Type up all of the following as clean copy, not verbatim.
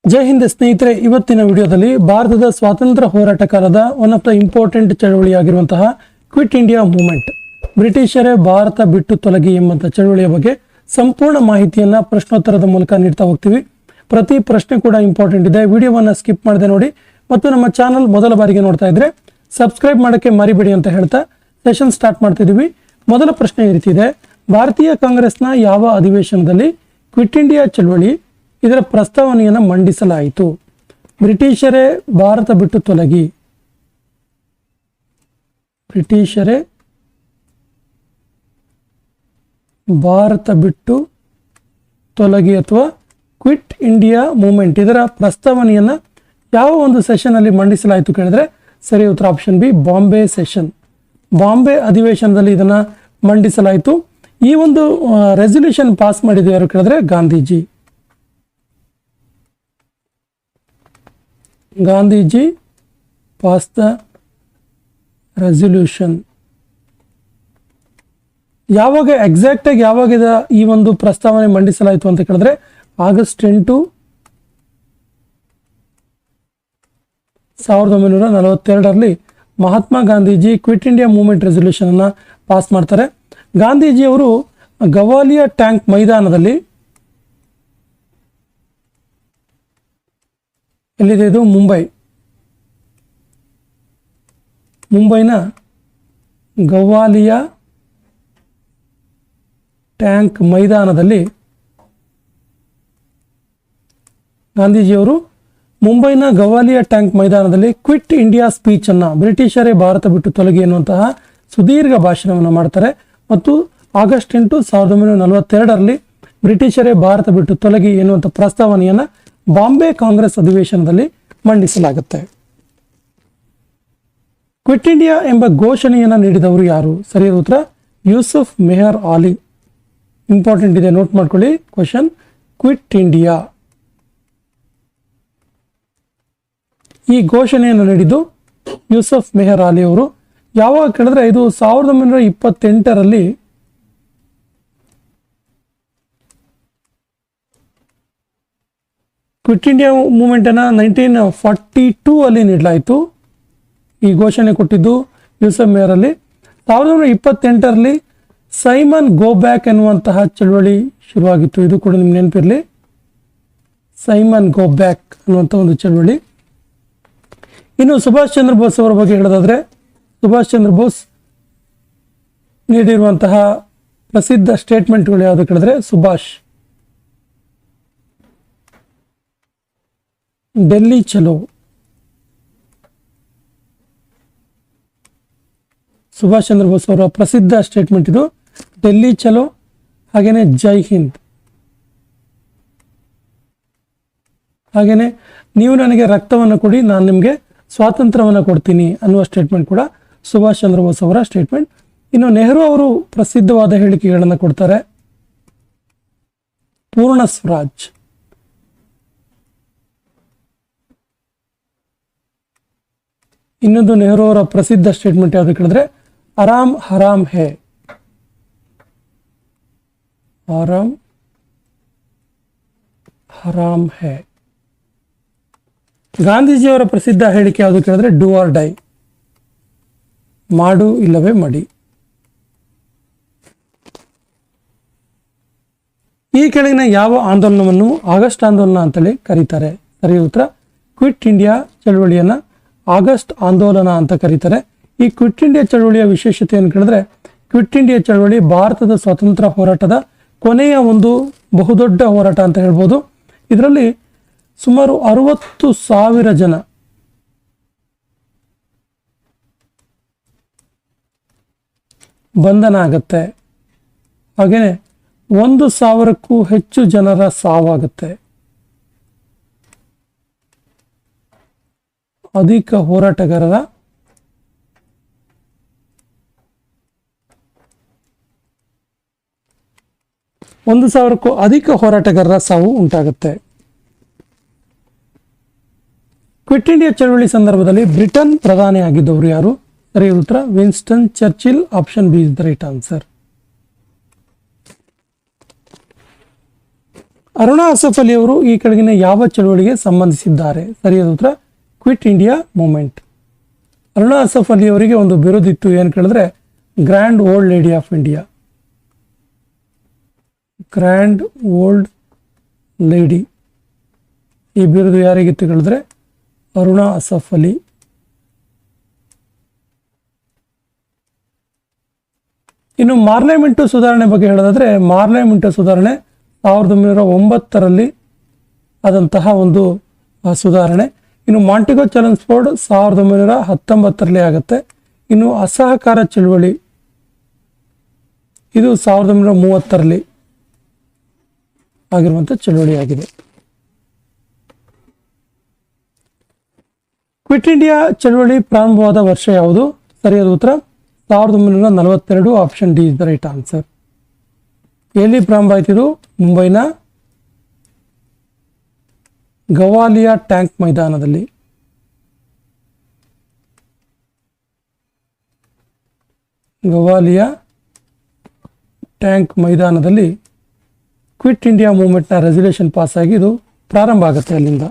ಜೈ ಹಿಂದ್ ಸ್ನೇಹಿತರೆ, ಇವತ್ತಿನ ವಿಡಿಯೋದಲ್ಲಿ ಭಾರತದ ಸ್ವಾತಂತ್ರ್ಯ ಹೋರಾಟ ಕಾಲದ ಒನ್ ಆಫ್ ದ ಇಂಪಾರ್ಟೆಂಟ್ ಚಳವಳಿಯಾಗಿರುವಂತಹ ಕ್ವಿಟ್ ಇಂಡಿಯಾ ಮೂವ್ಮೆಂಟ್, ಬ್ರಿಟಿಷರೇ ಭಾರತ ಬಿಟ್ಟು ತೊಲಗಿ ಎಂಬಂತ ಚಳವಳಿಯ ಬಗ್ಗೆ ಸಂಪೂರ್ಣ ಮಾಹಿತಿಯನ್ನ ಪ್ರಶ್ನೋತ್ತರದ ಮೂಲಕ ನೀಡ್ತಾ ಹೋಗ್ತೀವಿ. ಪ್ರತಿ ಪ್ರಶ್ನೆ ಕೂಡ ಇಂಪಾರ್ಟೆಂಟ್ ಇದೆ. ವಿಡಿಯೋವನ್ನ ಸ್ಕಿಪ್ ಮಾಡದೆ ನೋಡಿ ಮತ್ತು ನಮ್ಮ ಚಾನಲ್ ಮೊದಲ ಬಾರಿಗೆ ನೋಡ್ತಾ ಇದ್ರೆ ಸಬ್ಸ್ಕ್ರೈಬ್ ಮಾಡೋಕ್ಕೆ ಮರಿಬೇಡಿ ಅಂತ ಹೇಳ್ತಾ ಸೆಷನ್ ಸ್ಟಾರ್ಟ್ ಮಾಡ್ತಿದ್ದೀವಿ. ಮೊದಲ ಪ್ರಶ್ನೆ ಈ ರೀತಿ ಇದೆ: ಭಾರತೀಯ ಕಾಂಗ್ರೆಸ್ನ ಯಾವ ಅಧಿವೇಶನದಲ್ಲಿ ಕ್ವಿಟ್ ಇಂಡಿಯಾ ಚಳವಳಿ ಇದರ ಪ್ರಸ್ತಾವನೆಯನ್ನು ಮಂಡಿಸಲಾಯಿತು? ಬ್ರಿಟಿಷರೇ ಭಾರತ ಬಿಟ್ಟು ತೊಲಗಿ, ಬ್ರಿಟಿಷರೇ ಭಾರತ ಬಿಟ್ಟು ತೊಲಗಿ ಅಥವಾ ಕ್ವಿಟ್ ಇಂಡಿಯಾ ಮೂವ್ಮೆಂಟ್ ಇದರ ಪ್ರಸ್ತಾವನೆಯನ್ನು ಯಾವ ಒಂದು ಸೆಷನ್ ಅಲ್ಲಿ ಮಂಡಿಸಲಾಯಿತು ಕೇಳಿದ್ರೆ ಸರಿ ಉತ್ತರ option B, Bombay session. Bombay ಅಧಿವೇಶನದಲ್ಲಿ ಇದನ್ನ ಮಂಡಿಸಲಾಯಿತು. ಈ ಒಂದು ರೆಸಲ್ಯೂಷನ್ ಪಾಸ್ ಮಾಡಿದ್ದು ಯಾರು ಕೇಳಿದ್ರೆ Gandhiji. Gandhiji pass the resolution. ಯಾವಾಗ ಎಕ್ಸಾಕ್ಟ್ ಆಗಿ ಯಾವಾಗ ಈ ಒಂದು ಪ್ರಸ್ತಾವನೆ ಮಂಡಿಸಲಾಯಿತು ಅಂತ ಕೇಳಿದ್ರೆ ಆಗಸ್ಟ್ 8, 1942ರಲ್ಲಿ Mahatma Gandhiji quit India movement resolution ಅನ್ನ ಪಾಸ್ ಮಾಡ್ತಾರೆ. ಗಾಂಧೀಜಿಯವರು ಗವಾಲಿಯಾ ಟ್ಯಾಂಕ್ ಮೈದಾನದಲ್ಲಿ, ಎಲ್ಲಿದೆ ಇದು? ಮುಂಬೈನ ಗವಾಲಿಯಾ ಟ್ಯಾಂಕ್ ಮೈದಾನದಲ್ಲಿ ಗಾಂಧೀಜಿಯವರು ಮುಂಬೈನ ಗವಾಲಿಯಾ ಟ್ಯಾಂಕ್ ಮೈದಾನದಲ್ಲಿ ಕ್ವಿಟ್ ಇಂಡಿಯಾ ಸ್ಪೀಚ್ ಅನ್ನ, ಬ್ರಿಟಿಷರೇ ಭಾರತ ಬಿಟ್ಟು ತೊಲಗಿ ಎನ್ನುವಂತಹ ಸುದೀರ್ಘ ಭಾಷಣವನ್ನು ಮಾಡ್ತಾರೆ. ಮತ್ತು ಆಗಸ್ಟ್ 8, 1942ರಲ್ಲಿ ಬ್ರಿಟಿಷರೇ ಭಾರತ ಬಿಟ್ಟು ತೊಲಗಿ ಎನ್ನುವಂಥ ಪ್ರಸ್ತಾವನೆಯನ್ನ ಬಾಂಬೆ ಕಾಂಗ್ರೆಸ್ ಅಧಿವೇಶನದಲ್ಲಿ ಮಂಡಿಸಲಾಗುತ್ತೆ. ಕ್ವಿಟ್ ಇಂಡಿಯಾ ಎಂಬ ಘೋಷಣೆಯನ್ನು ನೀಡಿದವರು ಯಾರು? ಸರಿಯಾದ ಉತ್ತರ ಯೂಸುಫ್ ಮೆಹರ್ ಆಲಿ. ಇಂಪಾರ್ಟೆಂಟ್ ಇದೆ, ನೋಟ್ ಮಾಡ್ಕೊಳ್ಳಿ ಕ್ವಶನ್. ಕ್ವಿಟ್ ಇಂಡಿಯಾ ಈ ಘೋಷಣೆಯನ್ನು ನೀಡಿದ್ದು ಯೂಸುಫ್ ಮೆಹರ್ ಆಲಿ ಅವರು. ಯಾವಾಗ ಕೇಳಿದ್ರೆ ಇದು 1928ರಲ್ಲಿ ಕ್ವಿಟ್ ಇಂಡಿಯಾ ಮೂವ್ಮೆಂಟ್ ಅನ್ನ 1942 ಅಲ್ಲಿ ನೀಡಲಾಯಿತು. ಈ ಘೋಷಣೆ ಕೊಟ್ಟಿದ್ದು ಯೂಸುಫ್ ಮೆಹರ್ ಅಲಿ. 1928ರಲ್ಲಿ ಸೈಮನ್ ಗೋ ಬ್ಯಾಕ್ ಎನ್ನುವಂತಹ ಚಳವಳಿ ಶುರುವಾಗಿತ್ತು. ಇದು ಕೂಡ ನಿಮ್ಗೆ ನೆನಪಿರಲಿ, ಸೈಮನ್ ಗೋ ಬ್ಯಾಕ್ ಅನ್ನುವಂಥ ಒಂದು ಚಳವಳಿ. ಇನ್ನು ಸುಭಾಷ್ ಚಂದ್ರ ಬೋಸ್ ಅವರ ಬಗ್ಗೆ ಹೇಳೋದಾದ್ರೆ, ಸುಭಾಷ್ ಚಂದ್ರ ಬೋಸ್ ನೀಡಿರುವಂತಹ ಪ್ರಸಿದ್ಧ ಸ್ಟೇಟ್ಮೆಂಟ್ಗಳು ಯಾವುದು ಕೇಳಿದ್ರೆ ಸುಭಾಷ್ ಡೆಲ್ಲಿ ಚಲೋ. ಸುಭಾಷ್ ಚಂದ್ರ ಬೋಸ್ ಅವರ ಪ್ರಸಿದ್ಧ ಸ್ಟೇಟ್ಮೆಂಟ್ ಇದು, ಡೆಲ್ಲಿ ಚಲೋ. ಹಾಗೇನೆ ಜೈ ಹಿಂದ್, ಹಾಗೇನೆ ನೀವು ನನಗೆ ರಕ್ತವನ್ನು ಕೊಡಿ, ನಾನು ನಿಮಗೆ ಸ್ವಾತಂತ್ರ್ಯವನ್ನು ಕೊಡ್ತೀನಿ ಅನ್ನುವ ಸ್ಟೇಟ್ಮೆಂಟ್ ಕೂಡ ಸುಭಾಷ್ ಚಂದ್ರ ಬೋಸ್ ಅವರ ಸ್ಟೇಟ್ಮೆಂಟ್. ಇನ್ನು ನೆಹರು ಅವರು ಪ್ರಸಿದ್ಧವಾದ ಹೇಳಿಕೆಗಳನ್ನು ಕೊಡ್ತಾರೆ. ಪೂರ್ಣ ಸ್ವರಾಜ್, ಇನ್ನೊಂದು ನೆಹರು ಅವರ ಪ್ರಸಿದ್ಧ ಸ್ಟೇಟ್ಮೆಂಟ್ ಯಾವುದು ಕೇಳಿದ್ರೆ ಆರಾಮ್ ಹರಾಮ್ ಹೇ, ಆರಾಮ್ ಹರಾಮ್ ಹೇ. ಗಾಂಧೀಜಿಯವರ ಪ್ರಸಿದ್ಧ ಹೇಳಿಕೆ ಯಾವುದು ಕೇಳಿದ್ರೆ ಡೂ ಆರ್ ಡೈ, ಮಾಡು ಇಲ್ಲವೇ ಮಡಿ. ಈ ಕೆಳಗಿನ ಯಾವ ಆಂದೋಲನವನ್ನು ಆಗಸ್ಟ್ ಆಂದೋಲನ ಅಂತೇಳಿ ಕರೀತಾರೆ? ಸರಿ ಉತ್ತರ ಕ್ವಿಟ್ ಇಂಡಿಯಾ ಚಳವಳಿಯನ್ನ ಆಗಸ್ಟ್ ಆಂದೋಲನ ಅಂತ ಕರೀತಾರೆ. ಈ ಕ್ವಿಟ್ ಇಂಡಿಯಾ ಚಳವಳಿಯ ವಿಶೇಷತೆ ಏನು ಕೇಳಿದ್ರೆ, ಕ್ವಿಟ್ ಇಂಡಿಯಾ ಚಳವಳಿ ಭಾರತದ ಸ್ವಾತಂತ್ರ್ಯ ಹೋರಾಟದ ಕೊನೆಯ ಒಂದು ಬಹುದೊಡ್ಡ ಹೋರಾಟ ಅಂತ ಹೇಳ್ಬೋದು. ಇದರಲ್ಲಿ ಸುಮಾರು 60,000 ಜನ ಬಂಧನ ಆಗತ್ತೆ. ಹಾಗೇನೆ 1,000ಕ್ಕೂ ಹೆಚ್ಚು ಜನರ ಸಾವಾಗುತ್ತೆ. ಅಧಿಕ ಹೋರಾಟಗಾರರ ಅಧಿಕ ಹೋರಾಟಗಾರರ ಸಾವು ಉಂಟಾಗುತ್ತೆ. ಕ್ವಿಟ್ ಇಂಡಿಯಾ ಚಳವಳಿ ಸಂದರ್ಭದಲ್ಲಿ ಬ್ರಿಟನ್ ಪ್ರಧಾನಿ ಆಗಿದ್ದವರು ಯಾರು? ಸರಿ ಉತ್ತರ Winston Churchill. Option B is the right answer. Aruna Asaf Ali ಅವರು ಈ ಕೆಳಗಿನ ಯಾವ ಚಳುವಳಿಗೆ ಸಂಬಂಧಿಸಿದ್ದಾರೆ? ಸರಿಯಾದ ಉತ್ತರ quit India movement. Aruna Asaf Ali ಅವರಿಗೆ ಒಂದು ಬಿರುದಿತ್ತು, ಏನು ಕೇಳಿದ್ರೆ grand old lady of India. Grand old lady, ಈ ಬಿರುದು ಯಾರಿಗಿತ್ತು ಕೇಳಿದ್ರೆ ಅರುಣಾ ಅಸಫ್ ಅಲಿ. ಇನ್ನು ಮಾರ್ಲೆಮೆಂಟು ಸುಧಾರಣೆ ಬಗ್ಗೆ ಹೇಳೋದಾದ್ರೆ, ಮಾರ್ಲೆಮೆಂಟು ಸುಧಾರಣೆ 1909ರಲ್ಲಿ ಆದಂತಹ ಒಂದು ಸುಧಾರಣೆ. ಇನ್ನು ಮಾಂಟಿಗೋ ಚಲನ್ಸ್ಫೋರ್ಡ್ 1919ರಲ್ಲಿ ಆಗುತ್ತೆ. ಇನ್ನು ಅಸಹಕಾರ ಚಳುವಳಿ ಇದು 1930ರಲ್ಲಿ ಆಗಿರುವಂಥ ಚಳುವಳಿಯಾಗಿದೆ. ಕ್ವಿಟ್ ಇಂಡಿಯಾ ಚಳುವಳಿ ಪ್ರಾರಂಭವಾದ ವರ್ಷ ಯಾವುದು? ಸರಿಯಾದ ಉತ್ತರ 1942. Option D is the right answer. ಎಲ್ಲಿ ಪ್ರಾರಂಭ ಆಯ್ತಿದು? ಮುಂಬೈನ ಗವಾಲಿಯಾ ಟ್ಯಾಂಕ್ ಮೈದಾನದಲ್ಲಿ. ಗವಾಲಿಯಾ ಟ್ಯಾಂಕ್ ಮೈದಾನದಲ್ಲಿ ಕ್ವಿಟ್ ಇಂಡಿಯಾ ಮೂವ್ಮೆಂಟ್ನ ರೆಸಲ್ಯೂಷನ್ ಪಾಸ್ ಆಗಿ ಇದು ಪ್ರಾರಂಭ ಆಗುತ್ತೆ ಅಲ್ಲಿಂದ.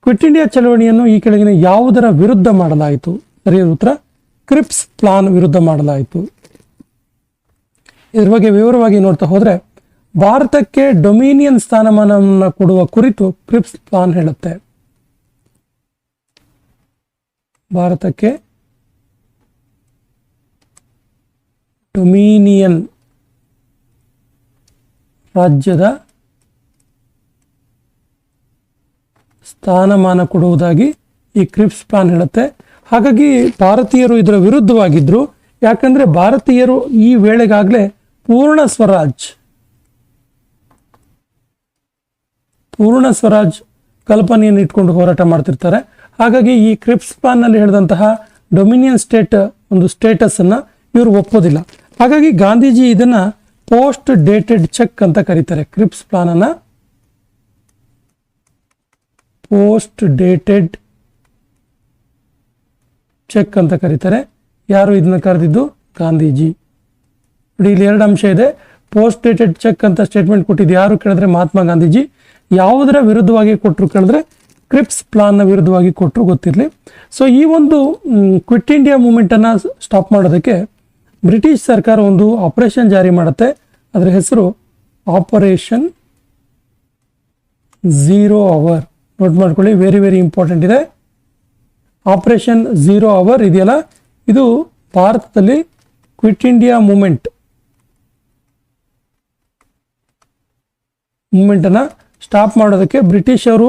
ಕ್ವಿಟ್ ಇಂಡಿಯಾ ಚಳವಳಿಯನ್ನು ಈ ಕೆಳಗಿನ ಯಾವುದರ ವಿರುದ್ಧ ಮಾಡಲಾಯಿತು? ಸರಿಯಾದ ಉತ್ತರ ಕ್ರಿಪ್ಸ್ ಪ್ಲಾನ್ ವಿರುದ್ಧ ಮಾಡಲಾಯಿತು. ಇದ್ರ ಬಗ್ಗೆ ವಿವರವಾಗಿ ನೋಡ್ತಾ ಹೋದ್ರೆ, ಭಾರತಕ್ಕೆ ಡೊಮಿನಿಯನ್ ಸ್ಥಾನಮಾನವನ್ನು ಕೊಡುವ ಕುರಿತು ಕ್ರಿಪ್ಸ್ ಪ್ಲಾನ್ ಹೇಳುತ್ತೆ. ಭಾರತಕ್ಕೆ ಡೊಮಿನಿಯನ್ ರಾಜ್ಯದ ಸ್ಥಾನಮಾನ ಕೊಡುವುದಾಗಿ ಈ ಕ್ರಿಪ್ಸ್ ಪ್ಲಾನ್ ಹೇಳುತ್ತೆ. ಹಾಗಾಗಿ ಭಾರತೀಯರು ಇದರ ವಿರುದ್ಧವಾಗಿದ್ರು. ಯಾಕಂದ್ರೆ ಭಾರತೀಯರು ಈ ವೇಳೆಗಾಗಲೇ ಪೂರ್ಣ ಸ್ವರಾಜ್ ಕಲ್ಪನೆಯನ್ನು ಇಟ್ಕೊಂಡು ಹೋರಾಟ ಮಾಡ್ತಿರ್ತಾರೆ. ಹಾಗಾಗಿ ಈ ಕ್ರಿಪ್ಸ್ ಪ್ಲಾನ್ ನಲ್ಲಿ ಹೇಳಿದಂತಹ ಡೊಮಿನಿಯನ್ ಸ್ಟೇಟ್ ಒಂದು ಸ್ಟೇಟಸ್ ಅನ್ನ ಇವರು ಒಪ್ಪೋದಿಲ್ಲ. ಹಾಗಾಗಿ ಗಾಂಧೀಜಿ ಇದನ್ನ ಪೋಸ್ಟ್ ಡೇಟೆಡ್ ಚೆಕ್ ಅಂತ ಕರೀತಾರೆ. ಕ್ರಿಪ್ಸ್ ಪ್ಲಾನ್ ಅನ್ನ ಪೋಸ್ಟ್ ಡೇಟೆಡ್ ಚೆಕ್ ಅಂತ ಕರೀತಾರೆ. ಯಾರು ಇದನ್ನ ಕರೆದಿದ್ದು? ಗಾಂಧೀಜಿ. ನೋಡಿ, ಇಲ್ಲಿ ಎರಡು ಅಂಶ ಇದೆ. ಪೋಸ್ಟ್ ಡೇಟೆಡ್ ಚೆಕ್ ಅಂತ ಸ್ಟೇಟ್ಮೆಂಟ್ ಕೊಟ್ಟಿದ್ದು ಯಾರು ಕೇಳಿದ್ರೆ ಮಹಾತ್ಮ ಗಾಂಧೀಜಿ. ಯಾವುದರ ವಿರುದ್ಧವಾಗಿ ಕೊಟ್ಟರು ಕೇಳಿದ್ರೆ ಕ್ರಿಪ್ಸ್ ಪ್ಲಾನ್ನ ವಿರುದ್ಧವಾಗಿ ಕೊಟ್ಟರು, ಗೊತ್ತಿರಲಿ. ಸೊ ಈ ಒಂದು ಕ್ವಿಟ್ ಇಂಡಿಯಾ ಮೂವ್ಮೆಂಟ್ ಅನ್ನ ಸ್ಟಾಪ್ ಮಾಡೋದಕ್ಕೆ ಬ್ರಿಟಿಷ್ ಸರ್ಕಾರ ಒಂದು ಆಪರೇಷನ್ ಜಾರಿ ಮಾಡುತ್ತೆ. ಅದರ ಹೆಸರು ಆಪರೇಷನ್ 0 ಅವರ್. ನೋಟ್ ಮಾಡ್ಕೊಳ್ಳಿ, ವೆರಿ ವೆರಿ ಇಂಪಾರ್ಟೆಂಟ್ ಇದೆ. ಆಪರೇಷನ್ 0 ಅವರ್ ಇದೆಯಲ್ಲ, ಇದು ಭಾರತದಲ್ಲಿ ಕ್ವಿಟ್ ಇಂಡಿಯಾ ಮೂವ್ಮೆಂಟ್ ಅನ್ನ ಸ್ಟಾಪ್ ಮಾಡೋದಕ್ಕೆ ಬ್ರಿಟಿಷರು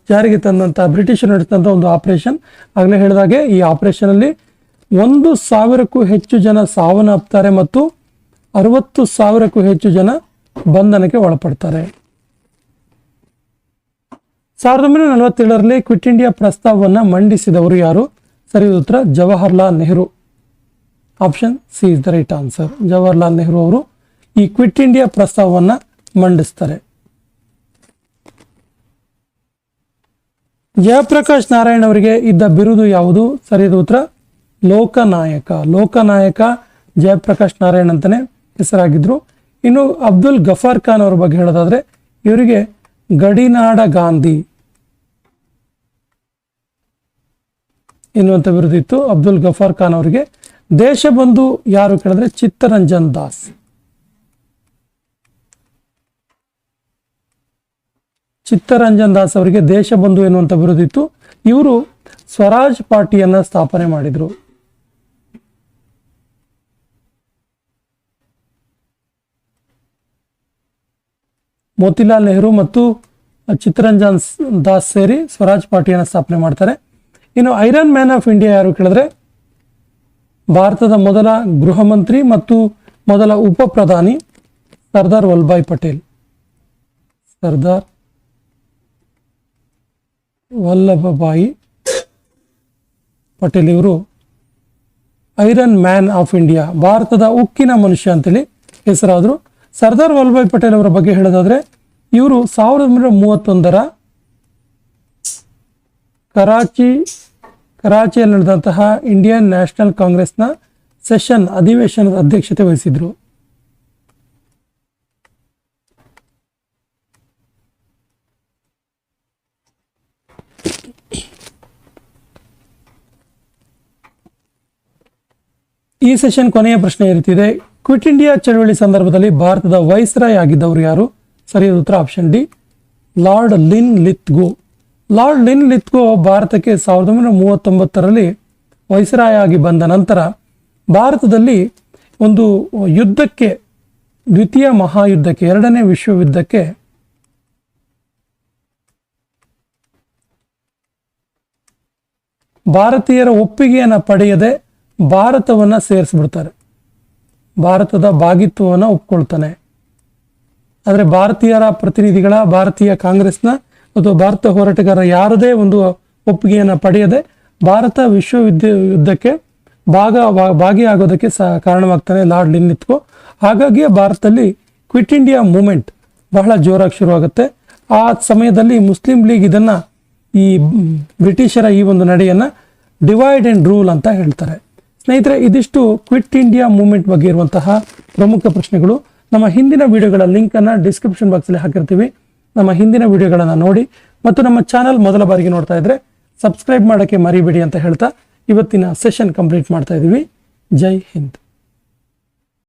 ಜಾರಿಗೆ ತಂದಂಥ ಬ್ರಿಟಿಷರು ನಡೆಸಿದಂಥ ಒಂದು ಆಪರೇಷನ್. ಆಗಲೇ ಹೇಳಿದಾಗೆ ಈ ಆಪರೇಷನ್ ಅಲ್ಲಿ 1,000ಕ್ಕೂ ಹೆಚ್ಚು ಜನ ಸಾವನ್ನಪ್ತಾರೆ ಮತ್ತು 60,000ಕ್ಕೂ ಹೆಚ್ಚು ಜನ ಬಂಧನಕ್ಕೆ ಒಳಪಡ್ತಾರೆ. 1947ರಲ್ಲಿ ಕ್ವಿಟ್ ಇಂಡಿಯಾ ಪ್ರಸ್ತಾವವನ್ನು ಮಂಡಿಸಿದವರು ಯಾರು? ಸರಿಯಾದ ಉತ್ತರ Jawaharlal Nehru. Option C is the right answer. Jawaharlal Nehru ಅವರು ಈ ಕ್ವಿಟ್ ಇಂಡಿಯಾ ಪ್ರಸ್ತಾವವನ್ನು ಮಂಡಿಸ್ತಾರೆ. ಜಯಪ್ರಕಾಶ್ ನಾರಾಯಣ್ ಅವರಿಗೆ ಇದ್ದ ಬಿರುದು ಯಾವುದು? ಸರಿಯಾದ ಉತ್ತರ ಲೋಕನಾಯಕ. ಲೋಕನಾಯಕ ಜಯಪ್ರಕಾಶ್ ನಾರಾಯಣ್ ಅಂತಾನೆ ಹೆಸರಾಗಿದ್ರು. ಇನ್ನು ಅಬ್ದುಲ್ ಗಫಾರ್ ಖಾನ್ ಅವರ ಬಗ್ಗೆ ಹೇಳೋದಾದ್ರೆ, ಇವರಿಗೆ ಗಡಿನಾಡ ಗಾಂಧಿ ಎನ್ನುವಂಥ ಬಿರುದಿತ್ತು ಅಬ್ದುಲ್ ಗಫಾರ್ ಖಾನ್ ಅವರಿಗೆ. ದೇಶಬಂಧು ಯಾರು ಕೇಳಿದ್ರೆ ಚಿತ್ತರಂಜನ್ ದಾಸ್. ಚಿತ್ತರಂಜನ್ ದಾಸ್ ಅವರಿಗೆ ದೇಶಬಂಧು ಎನ್ನುವಂಥ ಬಿರುದಿತ್ತು. ಇವರು ಸ್ವರಾಜ್ ಪಾರ್ಟಿಯನ್ನ ಸ್ಥಾಪನೆ ಮಾಡಿದ್ರು. ಮೋತಿಲಾಲ್ ನೆಹರು ಮತ್ತು ಚಿತ್ತರಂಜನ್ ದಾಸ್ ಸೇರಿ ಸ್ವರಾಜ್ ಪಾರ್ಟಿಯನ್ನು ಸ್ಥಾಪನೆ ಮಾಡ್ತಾರೆ. ಇನ್ನು ಐರನ್ ಮ್ಯಾನ್ ಆಫ್ ಇಂಡಿಯಾ ಯಾರು ಕೇಳಿದ್ರೆ ಭಾರತದ ಮೊದಲ ಗೃಹ ಮಂತ್ರಿ ಮತ್ತು ಮೊದಲ ಉಪ ಪ್ರಧಾನಿ ಸರ್ದಾರ್ ವಲ್ಲಭಾಯ್ ಪಟೇಲ್. ಸರ್ದಾರ್ ವಲ್ಲಭಭಾಯಿ ಪಟೇಲ್ ಇವರು ಐರನ್ ಮ್ಯಾನ್ ಆಫ್ ಇಂಡಿಯಾ, ಭಾರತದ ಉಕ್ಕಿನ ಮನುಷ್ಯ ಅಂತೇಳಿ ಹೆಸರಾದರು. ಸರ್ದಾರ್ ವಲ್ಲಭಾಯ್ ಪಟೇಲ್ ಅವರ ಬಗ್ಗೆ ಹೇಳೋದಾದ್ರೆ, ಇವರು 1931ರ ಕರಾಚಿಯಲ್ಲಿ ನಡೆದಂತಹ ಇಂಡಿಯನ್ ನ್ಯಾಷನಲ್ ಕಾಂಗ್ರೆಸ್ನ ಅಧಿವೇಶನದ ಅಧ್ಯಕ್ಷತೆ ವಹಿಸಿದ್ರು. ಈ ಸೆಷನ್ ಕೊನೆಯ ಪ್ರಶ್ನೆ ಈ ರೀತಿ ಇದೆ. ಕ್ವಿಟ್ ಇಂಡಿಯಾ ಚಳವಳಿ ಸಂದರ್ಭದಲ್ಲಿ ಭಾರತದ ವೈಸ್ರಾಯ್ ಆಗಿದ್ದವರು ಯಾರು? ಸರಿಯಾದ ಉತ್ತರ option D, Lord Linlithgow. Lord Linlithgow ಭಾರತಕ್ಕೆ 1939ರಲ್ಲಿ ವೈಸ್ರಾಯ್ ಆಗಿ ಬಂದ ನಂತರ ಭಾರತದಲ್ಲಿ ಒಂದು ಯುದ್ಧಕ್ಕೆ, ದ್ವಿತೀಯ ಮಹಾಯುದ್ಧಕ್ಕೆ, ಎರಡನೇ ವಿಶ್ವಯುದ್ಧಕ್ಕೆ ಭಾರತೀಯರ ಒಪ್ಪಿಗೆಯನ್ನು ಪಡೆಯದೆ ಭಾರತವನ್ನು ಸೇರಿಸ್ಬಿಡ್ತಾರೆ. ಭಾರತದ ಭಾಗಿತ್ವವನ್ನು ಒಪ್ಕೊಳ್ತಾನೆ. ಆದರೆ ಭಾರತೀಯರ ಪ್ರತಿನಿಧಿಗಳ, ಭಾರತೀಯ ಕಾಂಗ್ರೆಸ್ನ ಅಥವಾ ಭಾರತ ಹೋರಾಟಗಾರರ ಯಾರದೇ ಒಂದು ಒಪ್ಪಿಗೆಯನ್ನು ಪಡೆಯದೆ ಭಾರತ ಯುದ್ಧಕ್ಕೆ ಭಾಗಿಯಾಗೋದಕ್ಕೆ ಕಾರಣವಾಗ್ತಾನೆ ಲಾರ್ಡ್ ಲಿನ್ ಲಿತ್ಗೋ. ಹಾಗಾಗಿ ಭಾರತದಲ್ಲಿ ಕ್ವಿಟ್ ಇಂಡಿಯಾ ಮೂಮೆಂಟ್ ಬಹಳ ಜೋರಾಗಿ ಶುರುವಾಗುತ್ತೆ. ಆ ಸಮಯದಲ್ಲಿ ಮುಸ್ಲಿಂ ಲೀಗ್ ಇದನ್ನು, ಈ ಬ್ರಿಟಿಷರ ಈ ಒಂದು ನಡೆಯನ್ನು ಡಿವೈಡ್ ಆ್ಯಂಡ್ ರೂಲ್ ಅಂತ ಹೇಳ್ತಾರೆ. ಸ್ನೇಹಿತರೆ, ಇದಿಷ್ಟು ಕ್ವಿಟ್ ಇಂಡಿಯಾ ಮೂವ್ಮೆಂಟ್ ಬಗ್ಗೆ ಇರುವಂತಹ ಪ್ರಮುಖ ಪ್ರಶ್ನೆಗಳು. ನಮ್ಮ ಹಿಂದಿನ ವಿಡಿಯೋಗಳ ಲಿಂಕನ್ನು ಡಿಸ್ಕ್ರಿಪ್ಷನ್ ಬಾಕ್ಸಲ್ಲಿ ಹಾಕಿರ್ತೀವಿ. ನಮ್ಮ ಹಿಂದಿನ ವಿಡಿಯೋಗಳನ್ನು ನೋಡಿ ಮತ್ತು ನಮ್ಮ ಚಾನಲ್ ಮೊದಲ ಬಾರಿಗೆ ನೋಡ್ತಾ ಇದ್ರೆ ಸಬ್ಸ್ಕ್ರೈಬ್ ಮಾಡೋಕ್ಕೆ ಮರಿಬೇಡಿ ಅಂತ ಹೇಳ್ತಾ ಇವತ್ತಿನ ಸೆಷನ್ ಕಂಪ್ಲೀಟ್ ಮಾಡ್ತಾ ಇದ್ದೀವಿ. ಜೈ ಹಿಂದ್.